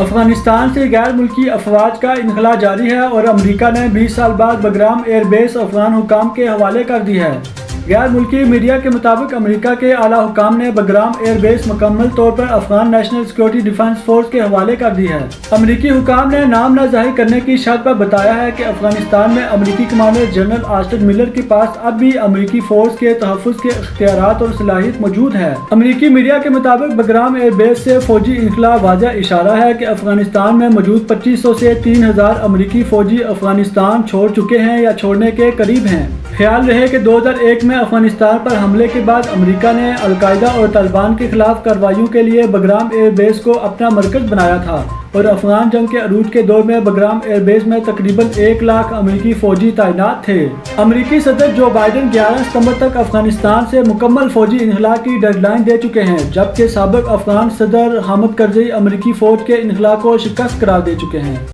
افغانستان سے غیر ملکی افواج کا انخلا جاری ہے اور امریکہ نے 20 سال بعد بگرام ایئر بیس افغان حکام کے حوالے کر دی ہے۔ غیر ملکی میڈیا کے مطابق امریکہ کے اعلیٰ حکام نے بگرام ایئر بیس مکمل طور پر Afghan national security defence force کے حوالے کر دی ہے۔ امریکی حکام نے نام نہ ظاہر کرنے کی شرط پر بتایا ہے کہ افغانستان میں امریکی کمانڈر جنرل آسٹن ملر کے پاس اب بھی امریکی فورس کے تحفظ کے اختیارات اور صلاحیت موجود ہے۔ امریکی میڈیا کے مطابق بگرام ایئر بیس سے فوجی انخلا واضح اشارہ ہے کہ افغانستان میں موجود 2500 سے 3000 امریکی فوجی افغانستان چھوڑ چکے ہیں یا چھوڑنے کے قریب ہیں۔ خیال رہے کہ 2001 میں افغانستان پر حملے کے بعد امریکہ نے القاعدہ اور طالبان کے خلاف کارروائیوں کے لیے بگرام ایئر بیس کو اپنا مرکز بنایا تھا اور افغان جنگ کے عروج کے دور میں بگرام ایئر بیس میں تقریباً 1 لاکھ امریکی فوجی تعینات تھے۔ امریکی صدر جو بائیڈن 11 ستمبر تک افغانستان سے مکمل فوجی انخلا کی ڈیڈ لائن دے چکے ہیں، جبکہ سابق افغان صدر حامد کرزئی امریکی فوج کے انخلا کو شکست قرار دے چکے ہیں۔